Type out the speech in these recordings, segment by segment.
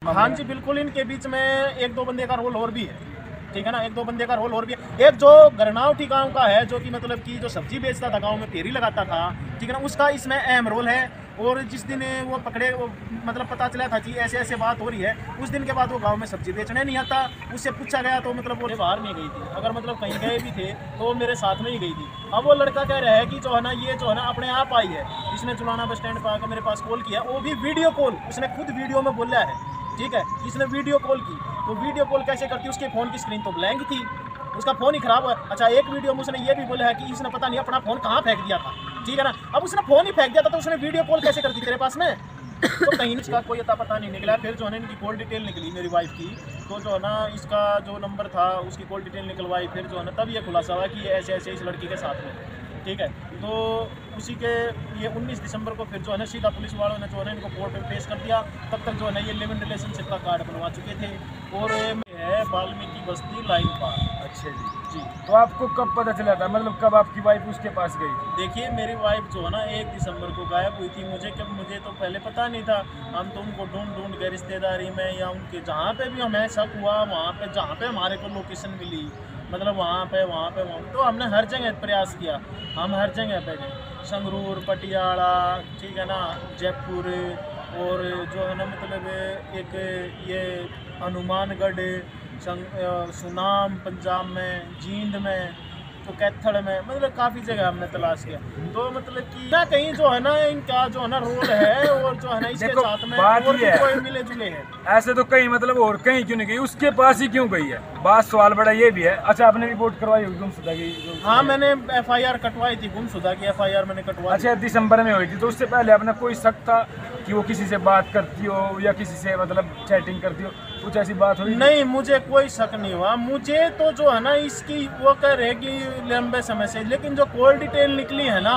हाँ जी बिल्कुल, इनके बीच में एक दो बंदे का रोल और भी है, ठीक है ना, एक दो बंदे का रोल और भी है। एक जो गरनावटी गांव का है, जो कि मतलब कि जो सब्जी बेचता था गांव में, फेरी लगाता था, ठीक है ना, उसका इसमें अहम रोल है। और जिस दिन वो पकड़े, वो मतलब पता चला था कि ऐसे ऐसे बात हो रही है, उस दिन के बाद वो गांव में सब्जी बेचने नहीं आता। उससे पूछा गया तो मतलब वो बाहर नहीं गई थी, अगर मतलब कहीं गए भी थे तो वो मेरे साथ में ही गई थी। अब वो लड़का कह रहा है कि जो है ना, ये जो है ना अपने आप आई है, इसने चुलाना बस स्टैंड पर आकर मेरे पास कॉल किया, वो भी वीडियो कॉल, उसने खुद वीडियो में बोला है, ठीक है, इसने वीडियो कॉल की। तो वीडियो कॉल कैसे करती, उसके फ़ोन की स्क्रीन तो ब्लैंक थी, उसका फ़ोन ही ख़राब है। अच्छा, एक वीडियो में उसने ये भी बोला है कि इसने पता नहीं अपना फ़ोन कहाँ फेंक दिया था, ठीक है ना। अब उसने फ़ोन ही फेंक दिया था तो उसने वीडियो कॉल कैसे कर दी तेरे पास में? तो कहीं इसका कोई अता पता नहीं निकला। फिर जो है ना इनकी कॉल डिटेल निकली मेरी वाइफ की, तो जो है ना इसका जो नंबर था उसकी कॉल डिटेल निकलवाई। फिर जो है ना तब ये खुलासा हुआ कि ये ऐसे ऐसे इस लड़की के साथ में, ठीक है। तो उसी के ये 19 दिसंबर को फिर जो है ना सीधा पुलिस वालों ने जो है ना इनको कोर्ट में पेश कर दिया। तब तक जो है ना ये लिव इन रिलेशनशिप का कार्ड बनवा चुके थे। और है वाल्मीकि बस्ती लाइन पार। अच्छा जी। जी, तो आपको कब पता चला था, मतलब कब आपकी वाइफ उसके पास गई थी? देखिए मेरी वाइफ जो है ना 1 दिसंबर को गायब हुई थी। मुझे तो पहले पता नहीं था। हम तो उनको ढूंढ के रिश्तेदारी में या उनके जहाँ पे भी हमें शक हुआ, वहाँ पे जहाँ पे हमारे को लोकेशन मिली, मतलब वहाँ पे तो हमने हर जगह प्रयास किया। हम हर जगह पे गए, संगरूर, पटियाला, ठीक है ना, जयपुर, और जो है ना मतलब एक ये हनुमानगढ़, सुनाम पंजाब में, जींद में, तो कैथड़ में, मतलब काफ़ी जगह हमने तलाश किया। तो मतलब कि ना कहीं जो है ना इनका जो है ना रोल है, और जो है ना इसके साथ में और भी कोई मिले जुले हैं। ऐसे तो कहीं मतलब और कहीं क्यों नहीं गई, उसके पास ही क्यों गई है? बात सवाल बड़ा ये भी है। अच्छा, आपने रिपोर्ट करवाई होगी गुमशुदा की? हाँ, मैंने FIR कटवाई थी, गुमशुदा की FIR मैंने कटवाई। अच्छा, दिसंबर में हुई थी, तो उससे पहले आपने कोई शक था कि वो किसी से बात करती हो या किसी से मतलब चैटिंग करती हो, कुछ ऐसी बात हुई? नहीं, मुझे कोई शक नहीं हुआ। मुझे तो जो है ना इसकी वो कह रहे कि लंबे समय से, लेकिन जो कॉल डिटेल निकली है ना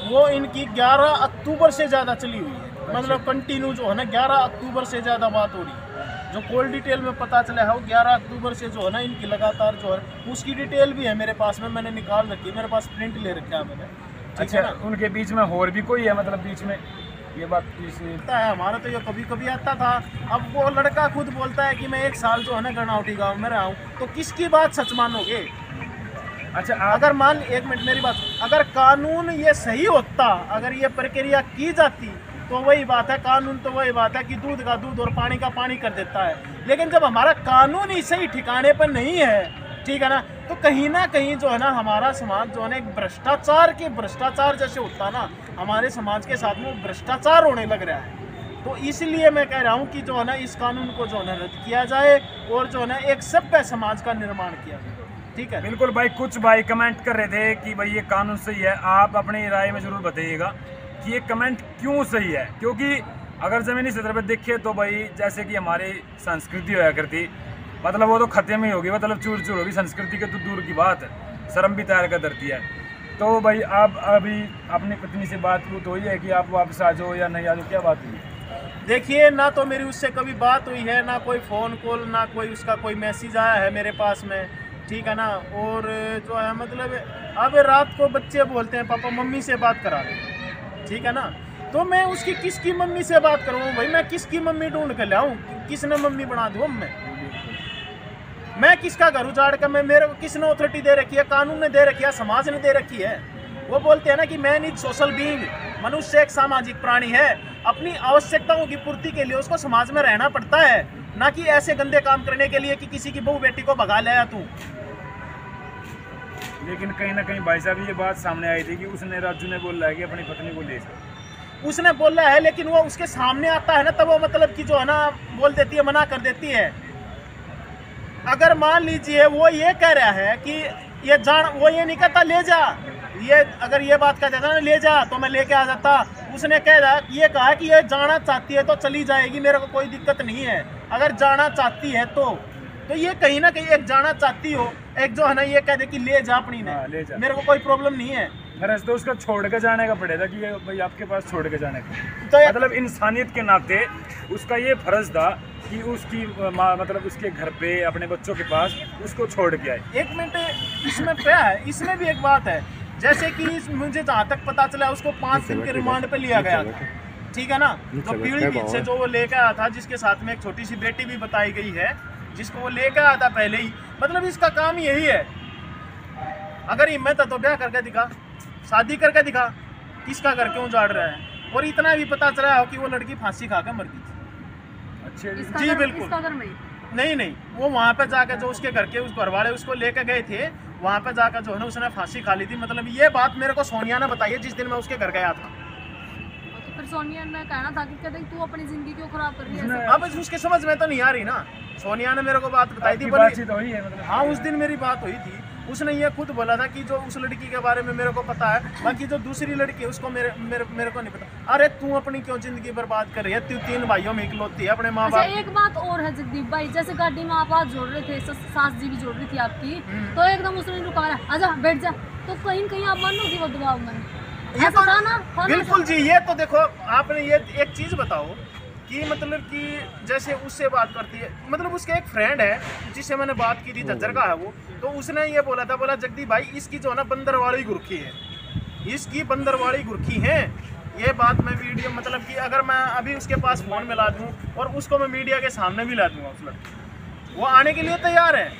वो इनकी 11 अक्टूबर से ज़्यादा चली हुई है। मतलब कंटिन्यू जो है ना 11 अक्टूबर से ज़्यादा बात हो रही है। जो कॉल डिटेल में पता चला है वो 11 अक्टूबर से जो है ना इनकी लगातार जो है, उसकी डिटेल भी है मेरे पास में, मैंने निकाल रखी है, मेरे पास प्रिंट ले रखा है मैंने। अच्छा, उनके बीच में और भी कोई है, मतलब बीच में ये बात है हमारा तो ये कभी कभी आता था। अब वो लड़का खुद बोलता है कि मैं 1 साल जो है ना गरनावटी गांव में रहा हूँ, तो किसकी बात सच मानोगे? अच्छा, अगर मान, एक मिनट मेरी बात, अगर कानून ये सही होता, अगर ये प्रक्रिया की जाती, तो वही बात है, कानून तो वही बात है कि दूध का दूध और पानी का पानी कर देता है। लेकिन जब हमारा कानून ही सही ठिकाने पर नहीं है, ठीक है ना, तो कहीं ना कहीं जो है ना हमारा समाज जो है ना एक भ्रष्टाचार जैसे होता ना, हमारे समाज के साथ में भ्रष्टाचार होने लग रहा है। तो इसलिए मैं कह रहा हूँ कि जो है ना इस कानून को जो है ना रद्द किया जाए, और जो है ना एक सभ्य समाज का निर्माण किया जाए, ठीक है। बिल्कुल भाई, कुछ भाई कमेंट कर रहे थे कि भाई ये कानून सही है। आप अपनी राय में जरूर बताइएगा कि ये कमेंट क्यों सही है, क्योंकि अगर ज़मीनी सतह पर देखे तो भाई जैसे कि हमारी संस्कृति होया करती, मतलब वो तो खत्म ही होगी, मतलब चूर चूर होगी। संस्कृति के तो दूर की बात है, शर्म भी तैयार कर धरती है। तो भाई आप अभी अपनी पत्नी से बात तो हुई है कि आप वापस आ जाओ या नहीं आ जाओ, क्या बात हुई? देखिए, ना तो मेरी उससे कभी बात हुई है, ना कोई फ़ोन कॉल, ना कोई उसका कोई मैसेज आया है मेरे पास में, ठीक है ना। और जो है मतलब अब रात को बच्चे बोलते हैं पापा मम्मी से बात करा दे, ठीक है ना। तो मैं उसकी किसकी मम्मी से बात करूँ भाई? मैं किसकी मम्मी ढूंढ कर लाऊँ? किसने मम्मी बना दूँ? मैं किसका घर उजाड़ कर, मैं, मेरे को किसने अथॉरिटी दे रखी है? कानून ने दे रखी है, समाज ने दे रखी है। वो बोलते हैं ना कि मैन इज सोशल बीइंग, मनुष्य एक सामाजिक प्राणी है। अपनी आवश्यकताओं की पूर्ति के लिए उसको समाज में रहना पड़ता है, ना कि ऐसे गंदे काम करने के लिए कि किसी की बहू बेटी को भगा लाया तू। लेकिन कहीं ना कहीं भाई साहब ये बात सामने आई थी कि उसने, राजू ने बोला है कि अपनी पत्नी को ले जाओ। उसने बोला है, लेकिन वो उसके सामने आता है ना, तब वो मतलब कि जो है ना बोल देती है, मना कर देती है। अगर मान लीजिए वो ये कह रहा है कि ये जान, वो ये नहीं कहता ले जा, ये अगर ये बात कह देता ना ले जा तो मैं लेके आ जाता। उसने ये कहा कि ये जाना चाहती है तो चली जाएगी, मेरे को कोई दिक्कत नहीं है अगर जाना चाहती है तो ये कहीं ना कहीं एक जाना चाहती हो, एक जो है ना ये कह दे कि ले जा अपनी ने, ले जा, मेरे को कोई प्रॉब्लम नहीं है। फर्ज तो उसका छोड़ के जाने का पड़ेगा कि ये भाई आपके पास छोड़ के जाने का, तो मतलब इंसानियत के नाते उसका ये फर्ज था कि उसकी मतलब उसके घर पे अपने बच्चों के पास उसको छोड़ के आए। एक मिनट, इसमें क्या है, इसमें भी एक बात है, जैसे कि मुझे जहाँ तक पता चला उसको 5 दिन के रिमांड पे लिया गया था, ठीक है ना। तो पीढ़ी से जो वो लेकर आया था, जिसके साथ में एक छोटी सी बेटी भी बताई गई है, जिसको वो लेकर आया था पहले ही, मतलब इसका काम यही है। अगर हिम्मत है तो ब्याह करके दिखा, शादी करके दिखा, किसका घर क्यों उजाड़ रहा है। और इतना भी पता चला हो कि वो लड़की फांसी खा के मर गई थी। अच्छा जी बिल्कुल। नहीं, वो वहाँ पे जाकर जो उसके घर के उस घर वाले उसको लेकर गए थे, वहाँ पे जाकर जो है ना उसने फांसी खा ली थी। मतलब ये बात मेरे को सोनिया ने बताई है जिस दिन मैं उसके घर गया था। तो फिर सोनिया ने कहना था कि कहते तू अपनी जिंदगी क्यों खराब कर रही है। अब उसके समझ में तो नहीं आ रही ना। सोनिया ने मेरे को बात बताई थी, मतलब हाँ उस दिन मेरी बात हुई थी। उसने ये खुद बोला था कि जो उस लड़की के बारे में मेरे को पता है, बाकी जो दूसरी लड़की है उसको मेरे को नहीं पता। अरे तू अपनी क्यों जिंदगी बर्बाद कर रही है? तू 3 भाइयों में इकलौती है, अपने माँ बाप। अच्छा, एक बात और है जगदीप भाई, जैसे गाड़ी में आप हाथ जोड़ रहे थे, सास जी भी जोड़ रही थी आपकी, तो एकदम उसने रुकाया, आजा बैठ जा, तो कहीं कहीं आप मानो कि वो दबाव में ये ऐसा था ना? बिल्कुल जी। ये तो देखो आपने ये एक चीज बताओ कि मतलब कि जैसे उससे बात करती है, मतलब उसके एक फ्रेंड है जिससे मैंने बात की थी, झज्जर का है वो, तो उसने ये बोला था, बोला जगदीप भाई इसकी जो है ना बंदरवाड़ी गुरखी है, इसकी बंदरवाड़ी गुरखी है। ये बात मैं वीडियो मतलब कि अगर मैं अभी उसके पास फोन में ला दूँ और उसको मैं मीडिया के सामने भी ला दूँगा, उस लड़के वो आने के लिए तैयार है,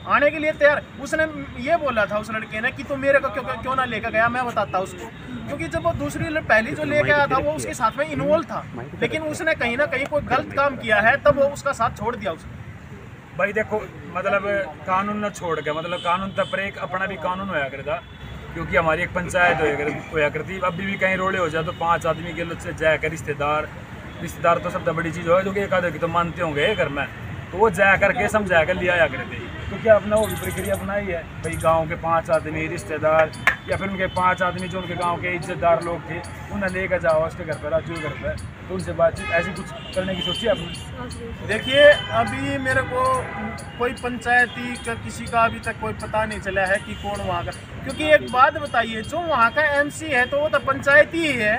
आने के लिए तैयार। उसने ये बोला था उस लड़के ने कि तो मेरे को क्यों ना लेकर गया, मैं बताता उसको, क्योंकि जब वो दूसरी पहली जो लेकर आया था वो उसके साथ में इन्वॉल्व था, लेकिन उसने कहीं ना कहीं कोई गलत काम किया है, तब वो उसका साथ छोड़ दिया उसने। भाई देखो मतलब कानून न छोड़ के, मतलब कानून तब पर एक अपना भी कानून होया करता, क्योंकि हमारी एक पंचायत होया करती। अभी भी कहीं रोड़े हो जाए तो 5 आदमी के लोग से जाकर रिश्तेदार तो सबसे बड़ी चीज़ हो, जो कि एक आधे की तो मानते होंगे घर में, तो वो जाया करके समझा कर लिया करते। तो क्या अपना वो भी प्रक्रिया बनाई है भाई, गांव के 5 आदमी रिश्तेदार या फिर उनके 5 आदमी जो उनके गांव के इज्जतदार लोग थे, उन्हें लेकर जाओ उसके घर पर, राजू घर पर, तो उनसे बातचीत ऐसी कुछ करने की सोची आपने? देखिए अभी मेरे को कोई पंचायती का किसी का अभी तक कोई पता नहीं चला है कि कौन वहाँ का, क्योंकि एक बात बताइए, जो वहाँ का MC है तो वो तो पंचायती ही है।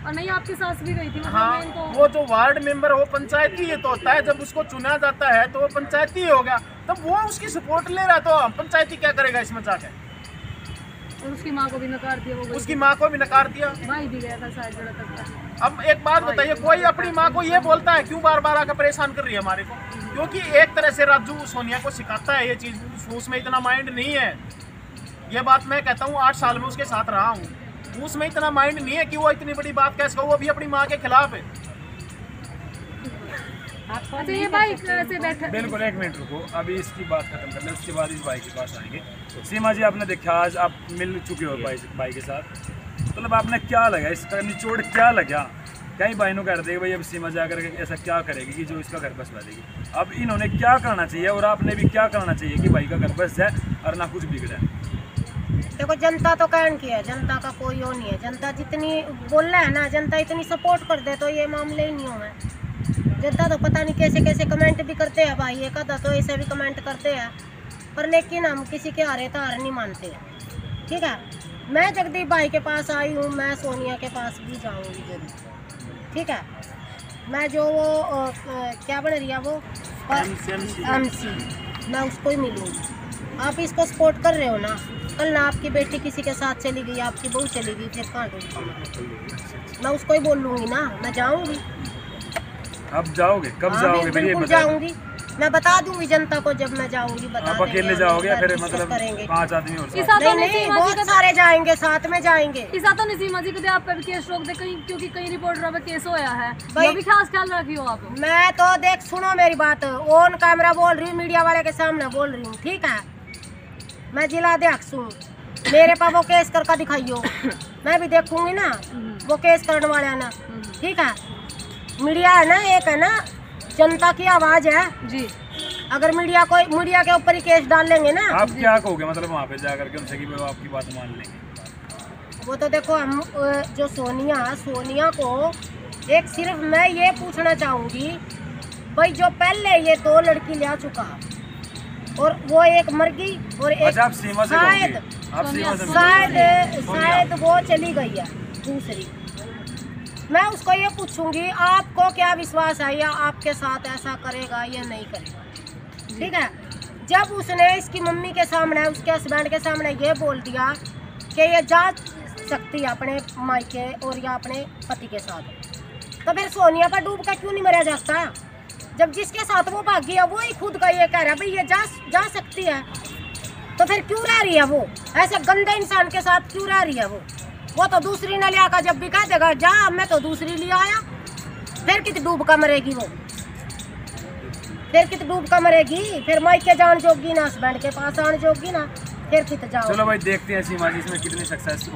और नहीं आपकी सास भी गई थी? हाँ, वो जो वार्ड मेंबर वो पंचायती ही तो होता है, जब उसको चुना जाता है तो वो पंचायती हो गया, तब वो उसकी सपोर्ट ले रहा, तो पंचायती क्या करेगा इसमें जाके? और उसकी माँ को भी नकार दिया, वो उसकी माँ को भी नकार दिया, भाई भी गया था शायद जड़ा तक। अब एक बात बताइए, कोई अपनी माँ को ये बोलता है क्यों बार बार आकर परेशान कर रही है हमारे को? क्योंकि एक तरह से राजू सोनिया को सिखाता है ये चीज़, उसमें इतना माइंड नहीं है। ये बात मैं कहता हूँ, 8 साल में उसके साथ रहा हूँ, उसमें इतना माइंड नहीं है कि वो इतनी बड़ी बात कैसे कहो, वो भी अपनी माँ के खिलाफ है। अच्छा ये भाई कैसे बैठे? बिल्कुल, 1 मिनट रुको, अभी इसकी बात खत्म कर ले, उसके बाद इस भाई के पास आएंगे। सीमा जी, आपने देखा आज आप मिल चुके हो भाई के साथ, मतलब आपने क्या लगा, इसका निचोड़ क्या लगा? कई बहनों कह रहे थे भाई अब सीमा जाकर ऐसा क्या करेगी कि जो इसका घर बसवा देगी। अब इन्होंने क्या करना चाहिए और आपने भी क्या करना चाहिए कि भाई का घर बस जाए और ना कुछ बिगड़े? देखो जनता तो कहन की है, जनता का कोई वो नहीं है, जनता जितनी बोल रहा है ना, जनता इतनी सपोर्ट कर दे तो ये मामले ही नहीं हुए। जनता तो पता नहीं कैसे कैसे कमेंट भी करते हैं भाई, एक आधा तो ऐसे भी कमेंट करते हैं, पर लेकिन हम किसी के हारे तो हार नहीं मानते हैं। ठीक है, मैं जगदीप भाई के पास आई हूँ, मैं सोनिया के पास भी जाऊँगी जरूर। ठीक है, मैं जो वो क्या बन रही है वो MC, मैं उसको ही मिलूँगी। आप इसको सपोर्ट कर रहे हो ना, कल ना आपकी बेटी किसी के साथ चली गई, आपकी बहू चली गई, फिर कहाँ ढूंढूंगी? मैं उसको ही बोल लूँगी ना, मैं जाऊँगी। अब जाओगे? कब जाओगे? बिल्कुल जाऊँगी, मैं बता दूंगी जनता को जब मैं जाऊँगी। आप अकेले जाओगे फिर मतलब 5 आदमी और साथ? नहीं, बहुत सारे जाएंगे, साथ में जाएंगे। इसा तो नसीमा जी कभी आप पर केस रोक दे कहीं, क्योंकि कई रिपोर्टरों पे केस होया है, वो भी खास ख्याल रखियो आप। मैं तो देख सुनो मेरी बात, ऑन कैमरा बोल रही हूँ, मीडिया वाले के सामने बोल रही हूँ। ठीक है, मैं जिला अध्यक्ष हूँ, मेरे पास वो केस करके दिखाइयो, मैं भी देखूंगी ना वो केस करने वाले ना। ठीक है, मीडिया है ना, एक है ना जनता की आवाज है जी। अगर मीडिया के ऊपर ही केस डाल लेंगे ना, आप क्या कहोगे मतलब वहाँ पे जाकर के उनसे कि वो आपकी बात मान लेंगे? वो तो देखो हम जो सोनिया को एक सिर्फ मैं ये पूछना चाहूँगी भाई, जो पहले ये 2 लड़की ले चुका और वो एक मर गई और एक शायद वो चली गई है दूसरी, मैं उसको ये पूछूंगी आपको क्या विश्वास है या आपके साथ ऐसा करेगा या नहीं करेगा? ठीक है, जब उसने इसकी मम्मी के सामने, उसके हस्बैंड के सामने ये बोल दिया कि ये जा सकती है अपने मायके और या अपने पति के साथ, तो फिर सोनिया पर डूब कर क्यों नहीं मरा जाता? जब जिसके साथ वो भाग गया वो ही खुद का ये कह रहा है भाई ये जा सकती है, तो फिर क्यों रह रही है वो ऐसे गंदे इंसान के साथ? क्यों रह रही है वो तो दूसरी न लिया का जब भी कह देगा जा मैं तो दूसरी लिया आया, फिर कित डूब का मरेगी वो? फिर कित डूब का मरेगी? फिर मायके जान जोगी ना, हस्बैंड के पास आने जोगी ना, फिर कित जाओ। चलो भाई देखते हैं सीमा जी इसमें कितनी सक्सेस